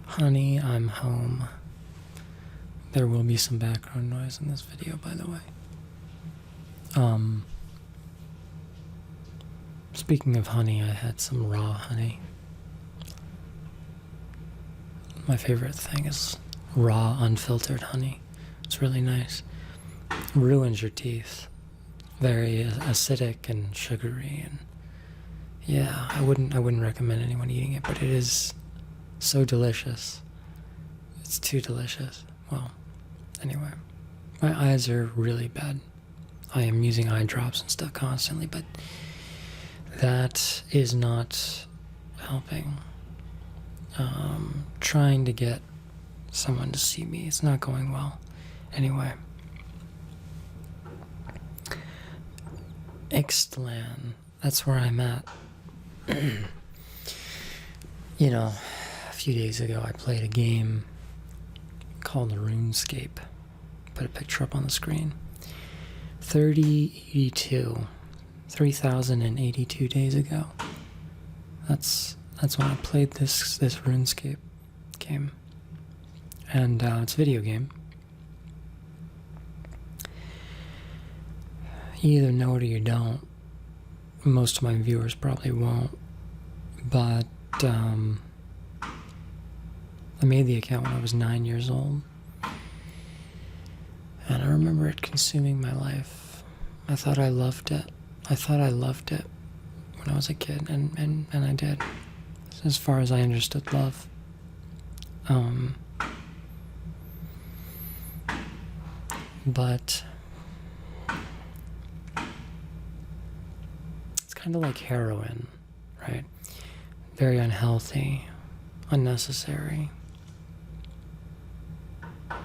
Honey, I'm home. There will be some background noise in this video, by the way. Speaking of honey, I had some raw honey. My favorite thing is raw, unfiltered honey. It's really nice. Ruins your teeth. Very acidic and sugary, and yeah, I wouldn't recommend anyone eating it, but it is so delicious. It's too delicious. Well, anyway, my eyes are really bad. I am using eye drops and stuff constantly, but that is not helping. Trying to get someone to see me, it's not going well. Anyway, Ixtlan, that's where I'm at. You know, a few days ago I played a game called RuneScape. Put a picture up on the screen. 3,082 days ago. That's when I played this RuneScape game. And it's a video game. You either know it or you don't. Most of my viewers probably won't. But I made the account when I was 9 years old. And I remember it consuming my life. I thought I loved it. I thought I loved it when I was a kid, and I did. As far as I understood love. But it's kind of like heroin, right? Very unhealthy, unnecessary. You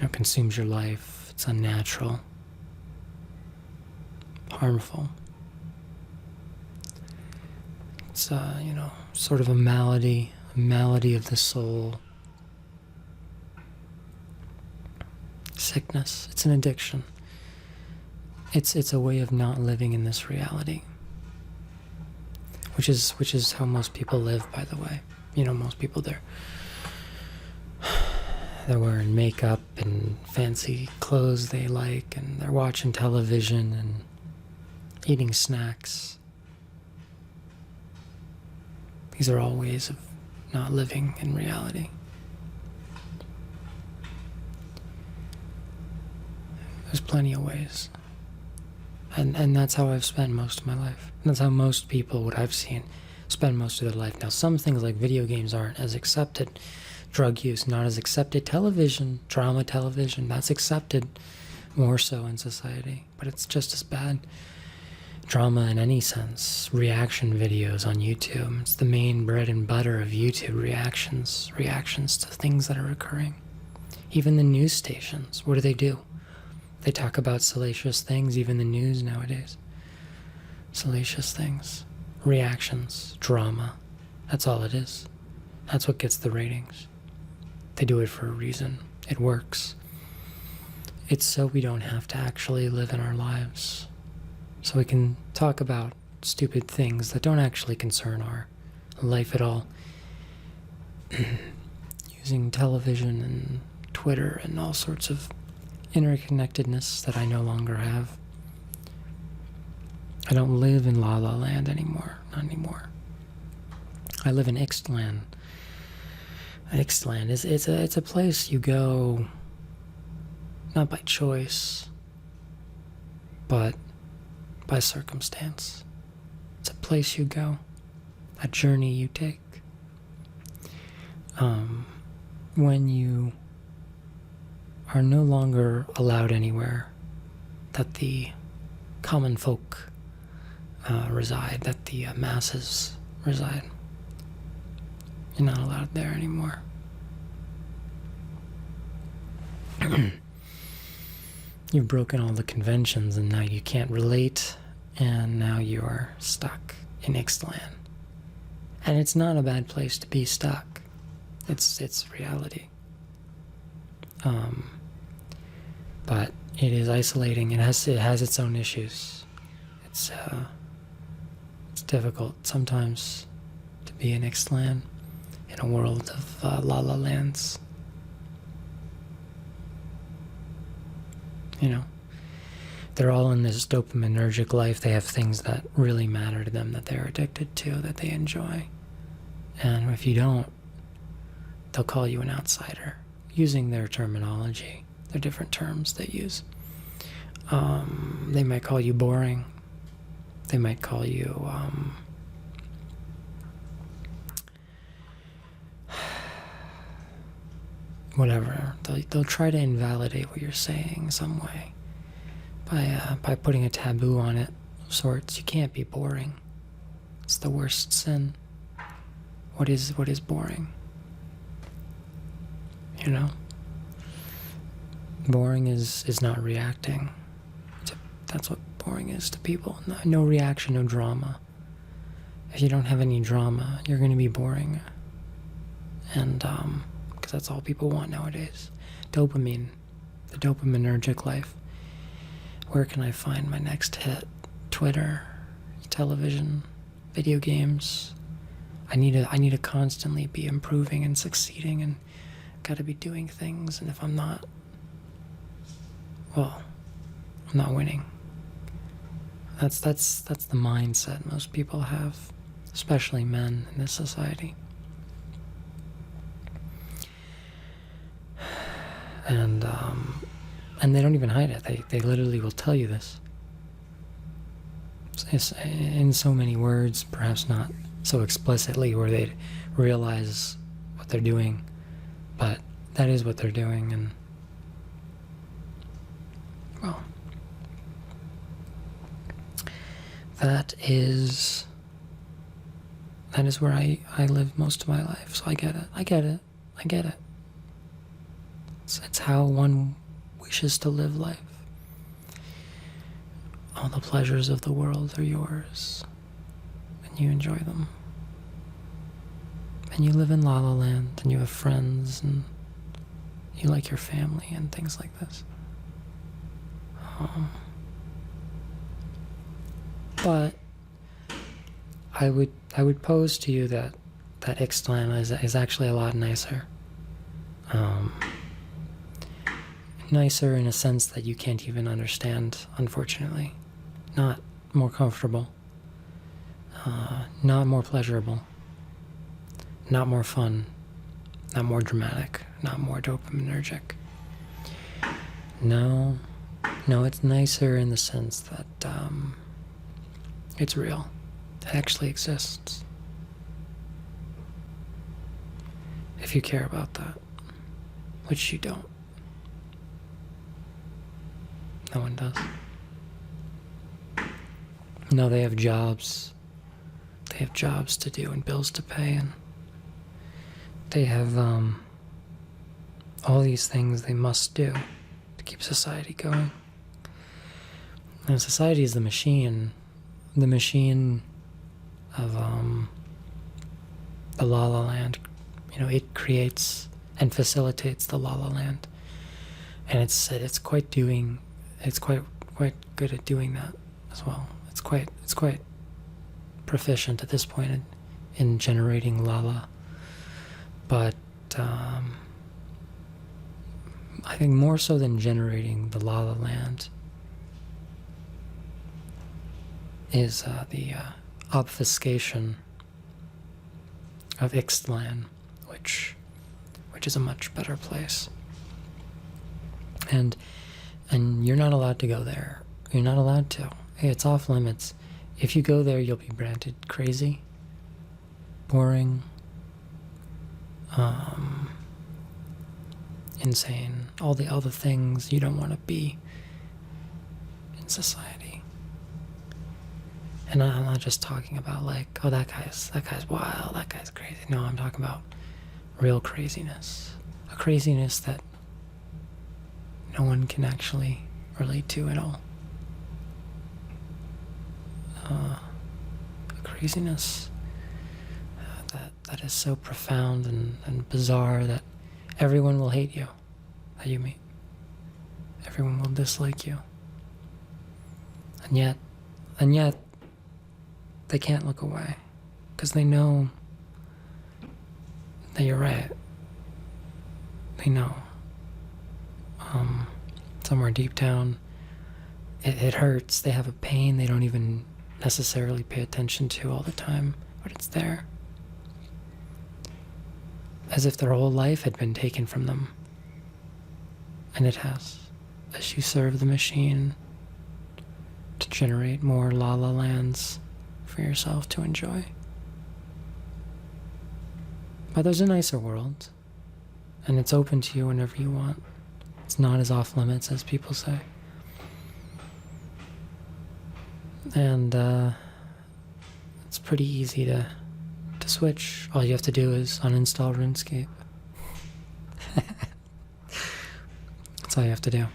know, consumes your life. It's unnatural, harmful. It's, you know, sort of a malady of the soul. Sickness. It's an addiction. It's a way of not living in this reality. Which is how most people live, by the way. You know, most people they're wearing makeup and fancy clothes they like, and they're watching television and eating snacks. These are all ways of not living in reality. There's plenty of ways. And that's how I've spent most of my life. That's how most people, what I've seen, spend most of their life. Now, some things like video games aren't as accepted. Drug use, not as accepted. Television, drama television, that's accepted more so in society. But it's just as bad. Drama in any sense. Reaction videos on YouTube. It's the main bread and butter of YouTube reactions. Reactions to things that are occurring. Even the news stations, what do? They talk about salacious things, even the news nowadays. Salacious things. Reactions. Drama. That's all it is. That's what gets the ratings. They do it for a reason. It works. It's so we don't have to actually live in our lives. So we can talk about stupid things that don't actually concern our life at all. Using television and Twitter and all sorts of interconnectedness that I no longer have. I don't live in La La Land anymore. Not anymore. I live in Ixtlan. Ixtlan is it's a place you go not by choice, but by circumstance. It's a place you go, a journey you take. When you are no longer allowed anywhere that the common folk reside, that the masses reside. You're not allowed there anymore. You've broken all the conventions and now you can't relate, and now you're stuck in Ixtlan. And it's not a bad place to be stuck. It's reality. But it is isolating. It has its own issues. It's difficult sometimes to be in Ixtlan. in a world of la la lands. You know, they're all in this dopaminergic life. They have things that really matter to them, that they're addicted to, that they enjoy. And if you don't, they'll call you an outsider, using their terminology, their different terms they use. They might call you boring. They might call you whatever. They'll try to invalidate what you're saying some way by putting a taboo on it of sorts. You can't be boring. It's the worst sin. What is boring? You know? Boring is not reacting. That's what boring is to people. No reaction, no drama. If you don't have any drama, you're going to be boring. And, because that's all people want nowadays. Dopamine. The dopaminergic life. Where can I find my next hit? Twitter, television, video games. I need to constantly be improving and succeeding, and gotta be doing things, and if I'm not, well, I'm not winning. That's the mindset most people have, especially men in this society. And they don't even hide it. They literally will tell you this. It's in so many words, perhaps not so explicitly where they'd realize what they're doing, but that is what they're doing. And well, that is where I live most of my life. So I get it. It's how one wishes to live life. All the pleasures of the world are yours, and you enjoy them. And you live in La La Land, and you have friends, and you like your family, and things like this. But I would pose to you that Ixtlan is actually a lot nicer. Nicer in a sense that you can't even understand, unfortunately. Not more comfortable. Not more pleasurable. Not more fun. Not more dramatic. Not more dopaminergic. No, it's nicer in the sense that it's real. It actually exists. If you care about that, which you don't. No one does. No, they have jobs. They have jobs to do and bills to pay, and they have all these things they must do to keep society going. And society is the machine of the La La Land. You know, it creates and facilitates the La La Land, and it's quite good at doing that as well. It's quite proficient at this point in generating Lala. But I think more so than generating the La La Land is the obfuscation of Ixtlan, which is a much better place. And you're not allowed to go there. You're not allowed to. It's off limits. If you go there, you'll be branded crazy, boring, insane, all the other things you don't want to be in society. And I'm not just talking about like, oh, that guy's wild, that guy's crazy. No, I'm talking about real craziness. A craziness that no one can actually relate to at all. A craziness that is so profound and bizarre that everyone will hate you that you meet. Everyone will dislike you. And yet they can't look away because they know that you're right. They know. Somewhere deep down, it hurts. They have a pain they don't even necessarily pay attention to all the time, but it's there. As if their whole life had been taken from them. And it has. As you serve the machine to generate more La La Lands for yourself to enjoy. But there's a nicer world, and it's open to you whenever you want. It's not as off limits as people say. And it's pretty easy to switch. All you have to do is uninstall RuneScape. That's all you have to do.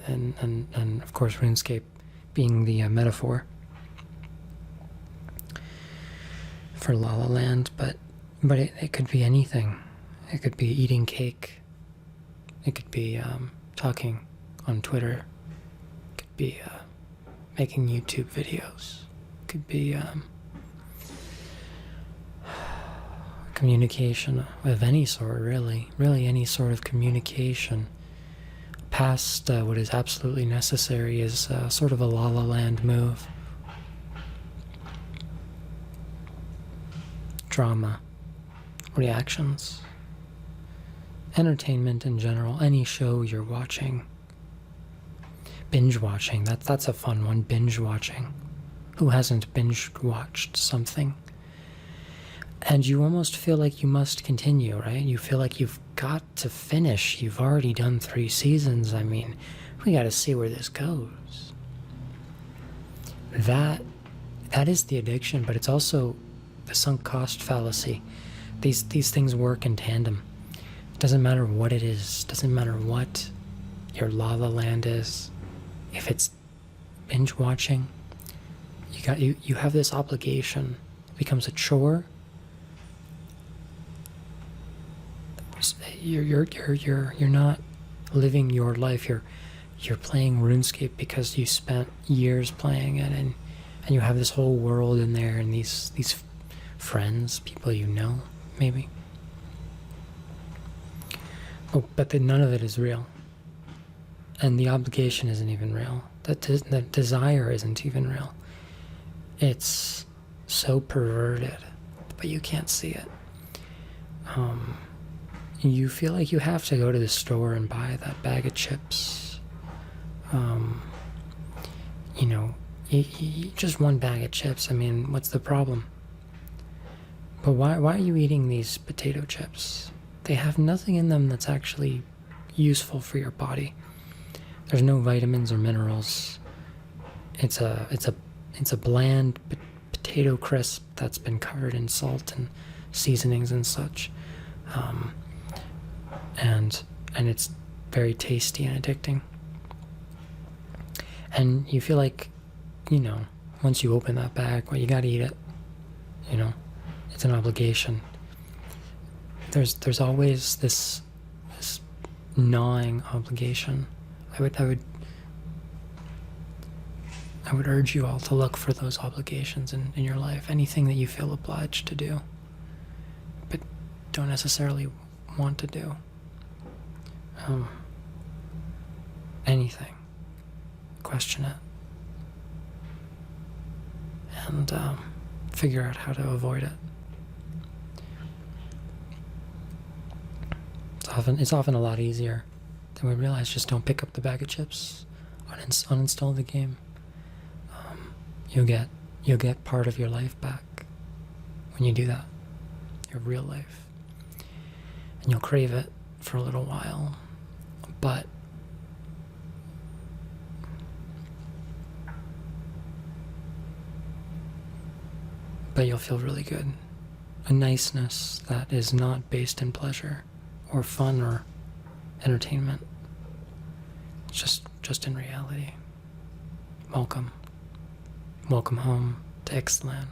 And of course, RuneScape being the metaphor for La La Land, but it could be anything. It could be eating cake. It could be talking on Twitter. It could be making YouTube videos. It could be communication of any sort, really any sort of communication. Past what is absolutely necessary is sort of a La La Land move. Drama, reactions, entertainment in general, any show you're watching. Binge watching, that's a fun one, binge watching. Who hasn't binge watched something? And you almost feel like you must continue, right? You feel like you've got to finish. You've already done 3 seasons. I mean, we got to see where this goes. That is the addiction, but it's also the sunk cost fallacy. These things work in tandem. It doesn't matter what it is. Doesn't matter what your La La Land is. If it's binge watching, you have this obligation. It becomes a chore. You're not living your life. You're playing RuneScape because you spent years playing it, and you have this whole world in there, and these friends, people you know, maybe. Oh, but then none of it is real, and the obligation isn't even real. The desire isn't even real. It's so perverted, but you can't see it. You feel like you have to go to the store and buy that bag of chips. Just one bag of chips. I mean, what's the problem? But why are you eating these potato chips? They have nothing in them that's actually useful for your body. There's no vitamins or minerals. It's a bland potato crisp that's been covered in salt and seasonings and such. And it's very tasty and addicting. And you feel like, once you open that bag, well, you gotta eat it. It's an obligation. There's always this gnawing obligation. I would urge you all to look for those obligations in your life. Anything that you feel obliged to do, but don't necessarily want to do. Anything. Question it. And figure out how to avoid it. It's often a lot easier than we realize. Just don't pick up the bag of chips. Uninstall the game. You'll get part of your life back when you do that. Your real life. And you'll crave it for a little while. But you'll feel really good. A niceness that is not based in pleasure or fun or entertainment. It's just in reality. Welcome home to Ixtlan.